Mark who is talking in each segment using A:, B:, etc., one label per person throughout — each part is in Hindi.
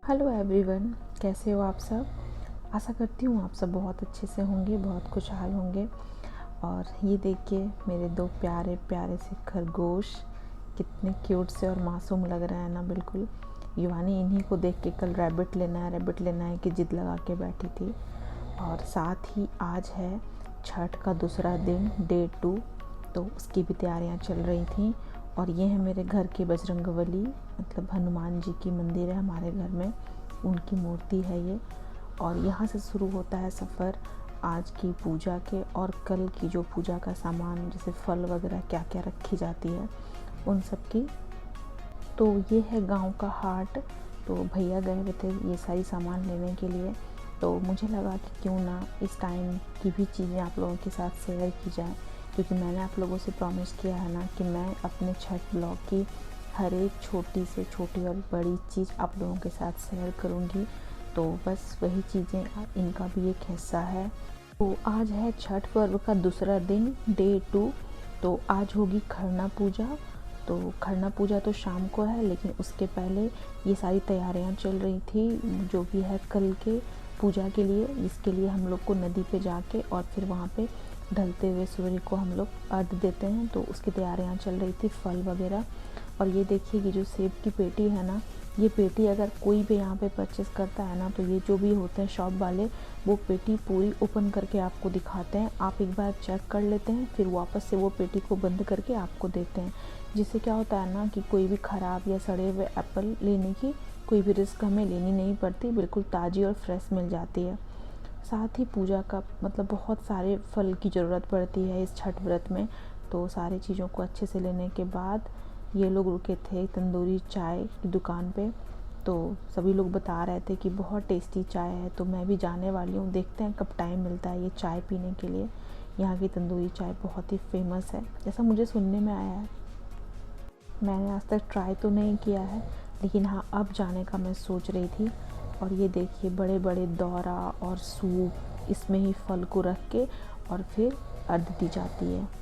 A: हेलो एवरीवन, कैसे हो आप सब। आशा करती हूँ आप सब बहुत अच्छे से होंगे, बहुत खुशहाल होंगे। और ये देखिए मेरे दो प्यारे प्यारे से खरगोश कितने क्यूट से और मासूम लग रहे हैं ना। बिल्कुल युवानी इन्हीं को देख के कल रैबिट लेना है कि जिद लगा के बैठी थी। और साथ ही आज है छठ का दूसरा दिन, डे 2, तो उसकी भी तैयारियां चल रही थी। और ये है मेरे घर के बजरंगबली, मतलब हनुमान जी की मंदिर है हमारे घर में, उनकी मूर्ति है ये। और यहाँ से शुरू होता है सफ़र आज की पूजा के और कल की जो पूजा का सामान, जैसे फल वगैरह क्या क्या रखी जाती है उन सब की। तो ये है गांव का हाट। तो भैया गए हुए थे ये सारी सामान लेने के लिए, तो मुझे लगा कि क्यों ना इस टाइम की भी चीज़ें आप लोगों के साथ शेयर की जाए, क्योंकि मैंने आप लोगों से प्रॉमिस किया है ना कि मैं अपने छठ ब्लॉग की हर एक छोटी से छोटी और बड़ी चीज़ आप लोगों के साथ शेयर करूँगी। तो बस वही चीज़ें, इनका भी एक हिस्सा है। तो आज है छठ पर्व का दूसरा दिन, डे 2। तो आज होगी खरना पूजा। तो खरना पूजा तो शाम को है, लेकिन उसके पहले ये सारी तैयारियां चल रही थी जो भी है कल के पूजा के लिए, जिसके लिए हम लोग को नदी पे जाके और फिर वहाँ पे ढलते हुए सूर्य को हम लोग अर्घ देते हैं। तो उसकी तैयारियां चल रही थी, फल वगैरह। और ये देखिए कि जो सेब की पेटी है ना, ये पेटी अगर कोई भी यहाँ पे परचेस करता है ना, तो ये जो भी होते हैं शॉप वाले, वो पेटी पूरी ओपन करके आपको दिखाते हैं। आप एक बार चेक कर लेते हैं, फिर वापस से वो पेटी को बंद करके आपको देते हैं। जिससे क्या होता है ना कि कोई भी ख़राब या सड़े हुए एप्पल लेने की कोई भी रिस्क हमें लेनी नहीं पड़ती, बिल्कुल ताज़ी और फ्रेश मिल जाती है। साथ ही पूजा का मतलब बहुत सारे फल की ज़रूरत पड़ती है इस छठ व्रत में। तो सारी चीज़ों को अच्छे से लेने के बाद ये लोग रुके थे तंदूरी चाय की दुकान पे। तो सभी लोग बता रहे थे कि बहुत टेस्टी चाय है, तो मैं भी जाने वाली हूँ, देखते हैं कब टाइम मिलता है ये चाय पीने के लिए। यहाँ की तंदूरी चाय बहुत ही फेमस है, जैसा मुझे सुनने में आया है। मैंने आज तक ट्राई तो नहीं किया है, लेकिन हाँ अब जाने का मैं सोच रही थी। और ये देखिए बड़े बड़े दौरा और सूप, इसमें ही फल को रख के और फिर अर्घ दी जाती है।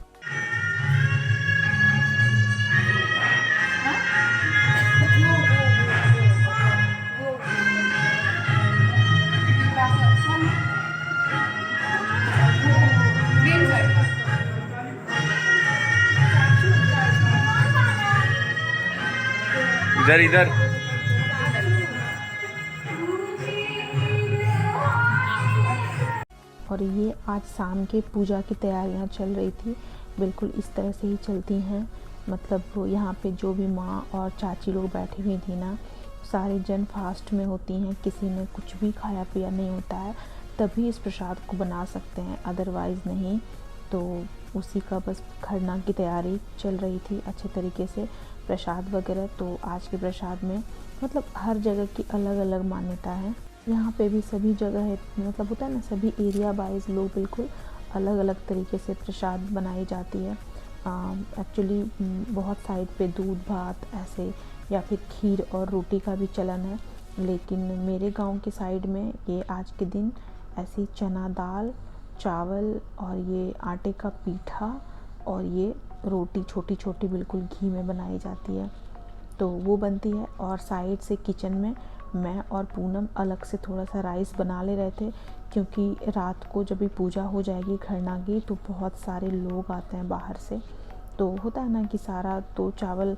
B: इधर इधर।
A: और ये आज शाम के पूजा की तैयारियां चल रही थी, बिल्कुल इस तरह से ही चलती हैं। मतलब यहाँ पे जो भी माँ और चाची लोग बैठी हुई थी ना, सारे जन फास्ट में होती हैं, किसी ने कुछ भी खाया पिया नहीं होता है, तभी इस प्रसाद को बना सकते हैं, अदरवाइज़ नहीं। तो उसी का बस खरना की तैयारी चल रही थी अच्छे तरीके से। प्रसाद वगैरह तो आज के प्रसाद में मतलब हर जगह की अलग अलग मान्यता है। यहाँ पे भी सभी जगह है, मतलब होता है ना, सभी एरिया वाइज लोग बिल्कुल अलग अलग तरीके से प्रसाद बनाई जाती है। एक्चुअली बहुत साइड पे दूध भात ऐसे या फिर खीर और रोटी का भी चलन है, लेकिन मेरे गांव के साइड में ये आज के दिन ऐसी चना दाल, चावल और ये आटे का पीठा और ये रोटी छोटी छोटी बिल्कुल घी में बनाई जाती है, तो वो बनती है। और साइड से किचन में मैं और पूनम अलग से थोड़ा सा राइस बना ले रहे थे, क्योंकि रात को जब भी पूजा हो जाएगी खरना की, तो बहुत सारे लोग आते हैं बाहर से। तो होता है ना कि सारा तो चावल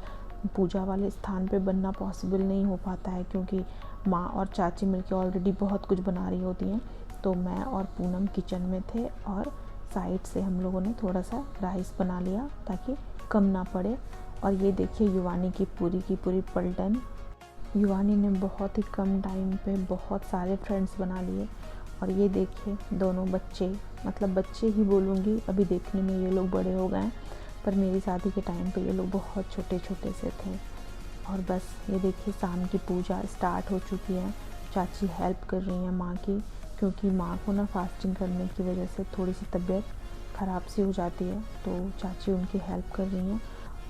A: पूजा वाले स्थान पे बनना पॉसिबल नहीं हो पाता है, क्योंकि माँ और चाची मिलके ऑलरेडी बहुत कुछ बना रही होती हैं। तो मैं और पूनम किचन में थे और साइड से हम लोगों ने थोड़ा सा राइस बना लिया ताकि कम ना पड़े। और ये देखिए युवानी की पूरी पलटन। युवानी ने बहुत ही कम टाइम पे बहुत सारे फ्रेंड्स बना लिए। और ये देखिए दोनों बच्चे, मतलब बच्चे ही बोलूँगी, अभी देखने में ये लोग बड़े हो गए हैं, पर मेरी शादी के टाइम पे ये लोग बहुत छोटे छोटे से थे। और बस ये देखिए शाम की पूजा स्टार्ट हो चुकी है। चाची हेल्प कर रही हैं माँ की, क्योंकि माँ को ना फास्टिंग करने की वजह से थोड़ी सी तबीयत ख़राब सी हो जाती है, तो चाची उनकी हेल्प कर रही हैं।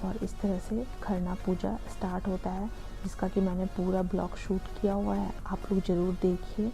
A: और इस तरह से खरना पूजा स्टार्ट होता है, जिसका कि मैंने पूरा ब्लॉग शूट किया हुआ है, आप लोग ज़रूर देखिए।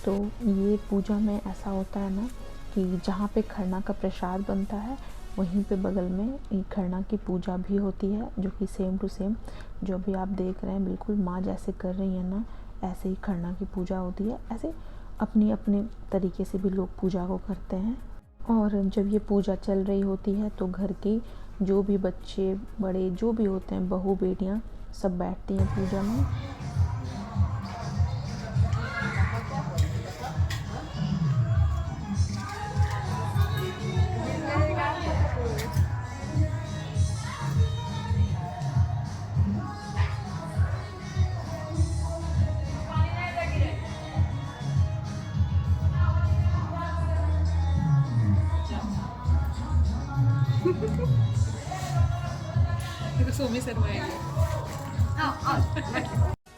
A: तो ये पूजा में ऐसा होता है ना कि जहाँ पे खरना का प्रसाद बनता है वहीं पे बगल में ये खरना की पूजा भी होती है, जो कि सेम टू सेम जो भी आप देख रहे हैं बिल्कुल माँ जैसे कर रही है ना, ऐसे ही खरना की पूजा होती है। ऐसे अपने अपने तरीके से भी लोग पूजा को करते हैं। और जब ये पूजा चल रही होती है तो घर की जो भी बच्चे बड़े जो भी होते हैं, बहू बेटियाँ सब बैठती हैं पूजा में।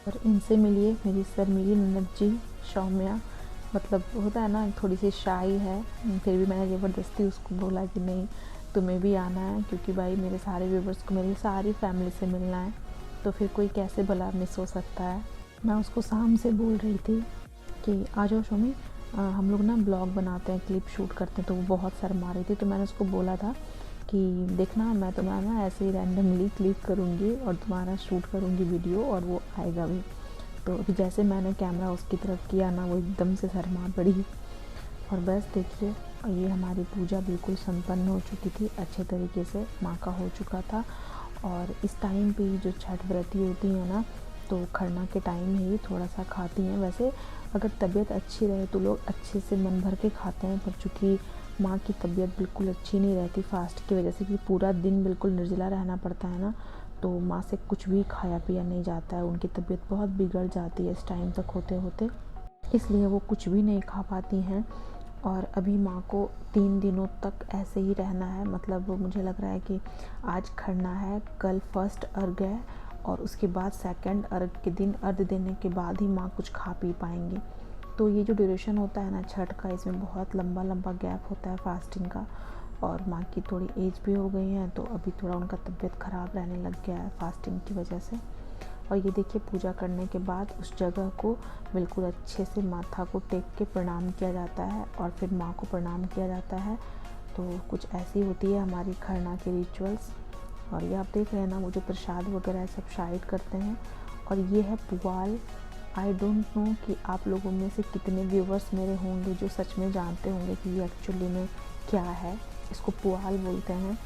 A: और इनसे मिलिए, मेरी सर मिली ननद जी सौम्या। मतलब होता है ना थोड़ी सी शाई है, फिर भी मैंने ज़बरदस्ती उसको बोला कि नहीं तुम्हें भी आना है, क्योंकि भाई मेरे सारे व्यूवर्स को मेरी सारी फैमिली से मिलना है, तो फिर कोई कैसे भला मिस हो सकता है। मैं उसको शाम से बोल रही थी कि आ जाओ शोमी, हम लोग ना ब्लॉग बनाते हैं, क्लिप शूट करते हैं, तो वो बहुत शर्मा रही थी। तो मैंने उसको बोला था कि देखना मैं तुम्हारा ना ऐसे ही रैंडमली क्लिक करूँगी और तुम्हारा शूट करूँगी वीडियो, और वो आएगा भी। तो अभी जैसे मैंने कैमरा उसकी तरफ किया ना, वो एकदम से शर्मा पड़ी। और बस देखिए, ये हमारी पूजा बिल्कुल संपन्न हो चुकी थी, अच्छे तरीके से माँ का हो चुका था। और इस टाइम पे जो छठ व्रती होती है ना, तो खरना के टाइम ही थोड़ा सा खाती हैं। वैसे अगर तबीयत अच्छी रहे तो लोग अच्छे से मन भर के खाते हैं, पर चूँकि माँ की तबीयत बिल्कुल अच्छी नहीं रहती फास्ट की वजह से, कि पूरा दिन बिल्कुल निर्जला रहना पड़ता है ना, तो माँ से कुछ भी खाया पिया नहीं जाता है। उनकी तबीयत बहुत बिगड़ जाती है इस टाइम तक होते होते, इसलिए वो कुछ भी नहीं खा पाती हैं। और अभी माँ को 3 दिनों तक ऐसे ही रहना है। मतलब मुझे लग रहा है कि आज खरना है, कल फर्स्ट अर्घ है, और उसके बाद सेकंड अर्घ के दिन अर्घ देने के बाद ही माँ कुछ खा पी पाएंगी। तो ये जो ड्यूरेशन होता है ना छठ का, इसमें बहुत लंबा लंबा गैप होता है फास्टिंग का। और माँ की थोड़ी एज भी हो गई है, तो अभी थोड़ा उनका तबीयत ख़राब रहने लग गया है फास्टिंग की वजह से। और ये देखिए, पूजा करने के बाद उस जगह को बिल्कुल अच्छे से माथा को टेक के प्रणाम किया जाता है, और फिर माँ को प्रणाम किया जाता है। तो कुछ ऐसी होती है हमारी खरना की रिचुअल्स। और ये आप देख रहे हैं ना, वो जो प्रसाद वगैरह सब साइड करते हैं। और ये है पुआल। आई डोंट नो कि आप लोगों में से कितने व्यूवर्स मेरे होंगे जो सच में जानते होंगे कि ये एक्चुअली में क्या है। इसको पुआल बोलते हैं,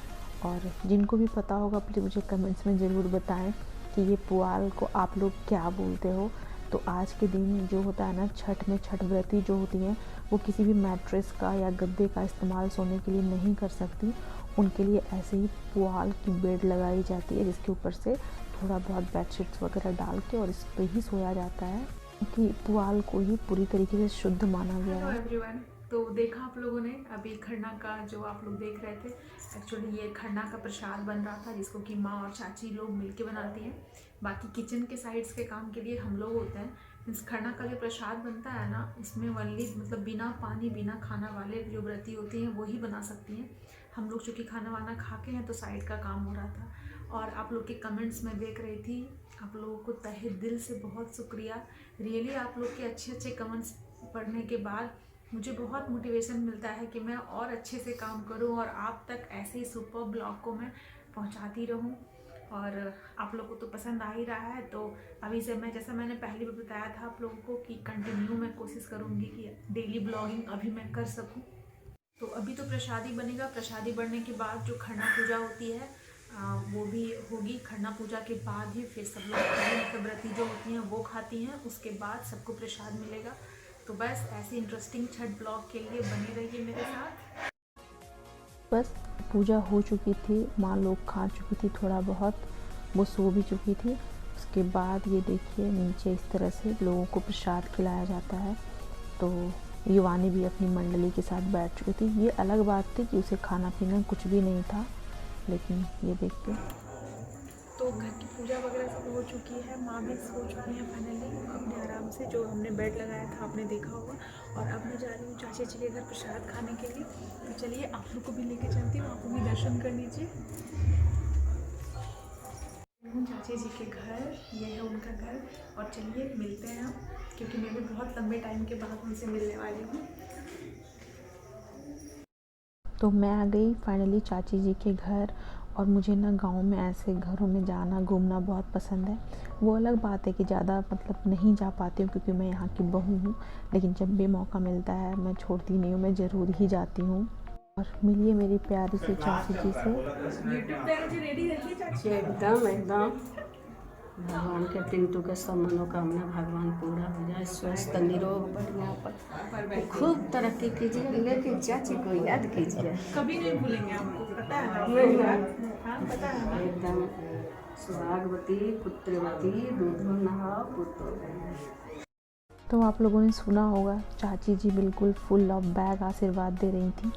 A: और जिनको भी पता होगा प्लीज़ मुझे कमेंट्स में ज़रूर बताएं कि ये पुआल को आप लोग क्या बोलते हो। तो आज के दिन जो होता है ना छठ में, छठ व्रती जो होती हैं वो किसी भी मैट्रेस का या गद्दे का इस्तेमाल सोने के लिए नहीं कर सकती। उनके लिए ऐसे ही पुआल की बेड लगाई जाती है, जिसके ऊपर से थोड़ा बहुत बेडशीट्स वगैरह डाल के और इस पर ही सोया जाता है, क्योंकि पुआल को ही पूरी तरीके से शुद्ध माना गया है।
B: एवरीवन, तो देखा आप लोगों ने अभी खरना का जो आप लोग देख रहे थे, एक्चुअली ये खरना का प्रसाद बन रहा था, जिसको कि माँ और चाची लोग मिलके बनाती हैं। बाकी किचन के साइड्स के काम के लिए हम लोग होते हैं। मीन्स खरना का जो प्रसाद बनता है ना, इसमें वनली मतलब बिना पानी बिना खाना वाले जो व्रती होती हैं वही बना सकती हैं। हम लोग चूँकि खाना वाना खा के हैं तो साइड का काम हो रहा था। और आप लोग के कमेंट्स में देख रही थी, आप लोगों को तहे दिल से बहुत शुक्रिया। रियली आप लोग के अच्छे अच्छे कमेंट्स पढ़ने के बाद मुझे बहुत मोटिवेशन मिलता है कि मैं और अच्छे से काम करूं और आप तक ऐसे ही सुपर ब्लॉग को मैं पहुंचाती रहूं। और आप लोगों को तो पसंद आ ही रहा है, तो अभी से मैं, जैसा मैंने पहले भी बताया था आप लोगों को, कि कंटिन्यू मैं कोशिश करूंगी कि डेली ब्लॉगिंग अभी मैं कर सकूं। तो अभी तो प्रसादी बनेगा, प्रसादी बढ़ने के बाद जो खरना पूजा होती है वो भी होगी। खरना पूजा के बाद ही फिर सब लोग मतलब व्रती जो होती हैं वो खाती हैं, उसके बाद सबको प्रसाद मिलेगा। तो बस ऐसे इंटरेस्टिंग छठ ब्लॉग के लिए बने रहिए मेरे साथ।
A: बस पूजा हो चुकी थी, माँ लोग खा चुकी थी थोड़ा बहुत, वो सो भी चुकी थी। उसके बाद ये देखिए नीचे इस तरह से लोगों को प्रसाद खिलाया जाता है। तो युवानी भी अपनी मंडली के साथ बैठ चुकी थी। ये अलग बात थी कि उसे खाना पीना कुछ भी नहीं था, लेकिन ये देखते
B: तो घर की पूजा वगैरह सब हो चुकी है, माँ भी सो चुकी हैं फाइनली अपने आराम से, जो हमने बेड लगाया था आपने देखा होगा। और अब मैं जा रही हूँ चाची जी के घर प्रसाद खाने के लिए। तो चलिए आप लोग को भी लेके चलती हूँ, आप लोग भी दर्शन कर लीजिए। चाची जी के घर, ये है उनका घर, और चलिए मिलते हैं हम। क्योंकि मैं भी बहुत लंबे टाइम के बाद उनसे मिलने वाली हूँ।
A: तो मैं आ गई फाइनली चाची जी के घर। और मुझे ना गांव में ऐसे घरों में जाना घूमना बहुत पसंद है। वो अलग बात है कि ज़्यादा मतलब नहीं जा पाती हूँ क्योंकि मैं यहाँ की बहू हूँ, लेकिन जब भी मौका मिलता है मैं छोड़ती नहीं हूँ, मैं ज़रूर ही जाती हूँ। और मिलिए मेरी प्यारी सी चाची जी से।
B: यूट्यूब पे मुझे रेडी रखिए चाची।
C: एकदम एकदम भगवान के पिंटू के सब मनोकामना भगवान पूरा हो जाए, स्वस्थ निरोग बढ़िया पर खूब तरक्की कीजिए, लेकिन चाची को याद कीजिए।
B: कभी नहीं भूलेंगे आपको, पता है ना?
C: नहीं,
B: हाँ पता है ना?
C: एकदम सुहागवती पुत्रवती दूधो नहा पुत्र।
A: तो आप लोगों ने सुना होगा चाची जी बिल्कुल फुल ऑफ बैग आशीर्वाद दे रही थी।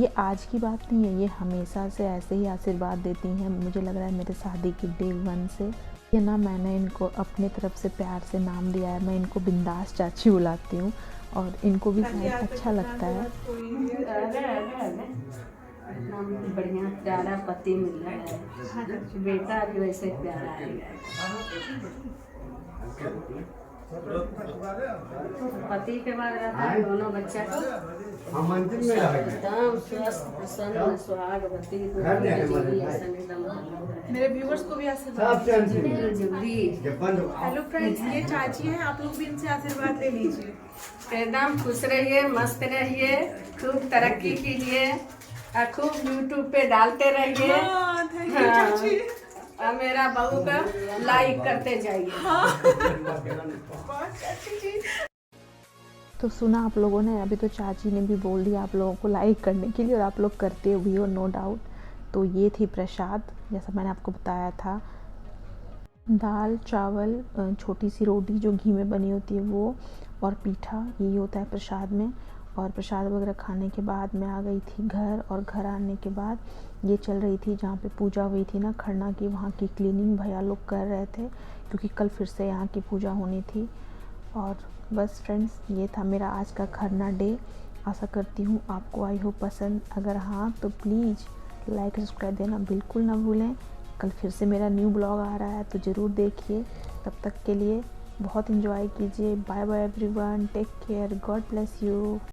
A: ये आज की बात नहीं है, ये हमेशा से ऐसे ही आशीर्वाद देती हैं। मुझे लग रहा है मेरे शादी की डे 1 से। ये ना मैंने इनको अपने तरफ से प्यार से नाम दिया है, मैं इनको बिंदास चाची बुलाती हूँ और इनको भी शायद अच्छा लगता है।
C: इतना बढ़िया प्यारा पति मिल रहा है, बेटा भी वैसे प्यारा है। पति के बाद रहता है दोनों बच्चा को एकदम स्वस्थ प्रसन्न सुहागवती
B: मेरे व्यूअर्स को भी आशीर्वाद
C: जुबली।
B: हेलो फ्रेंड्स, ये चाची हैं, आप लोग भी इनसे आशीर्वाद ले लीजिए।
C: एकदम खुश रहिए, मस्त रहिए, खूब तरक्की कीजिए और खूब यूट्यूब पे डालते रहिए।
B: थैंक यू चाची।
C: और मेरा बहू का लाइक करते जाइए।
B: चाची जी।
A: तो सुना आप लोगों ने, अभी तो चाची ने भी बोल दिया आप लोगों को लाइक करने के लिए और आप लोग करते भी हो नो डाउट। तो ये थी प्रसाद, जैसा मैंने आपको बताया था, दाल चावल छोटी सी रोटी जो घी में बनी होती है वो, और पीठा, यही होता है प्रसाद में। और प्रसाद वगैरह खाने के बाद मैं आ गई थी घर, और घर आने के बाद ये चल रही थी जहाँ पे पूजा हुई थी ना खरना की, वहाँ की क्लीनिंग भैया लोग कर रहे थे क्योंकि कल फिर से यहाँ की पूजा होनी थी। और बस फ्रेंड्स, ये था मेरा आज का खरना डे। आशा करती हूँ आपको आई हो पसंद। अगर हाँ तो प्लीज़ लाइक सब्सक्राइब देना बिल्कुल ना भूलें। कल फिर से मेरा न्यू ब्लॉग आ रहा है तो ज़रूर देखिए। तब तक के लिए बहुत इन्जॉय कीजिए। Bye bye everyone, take care, God bless you.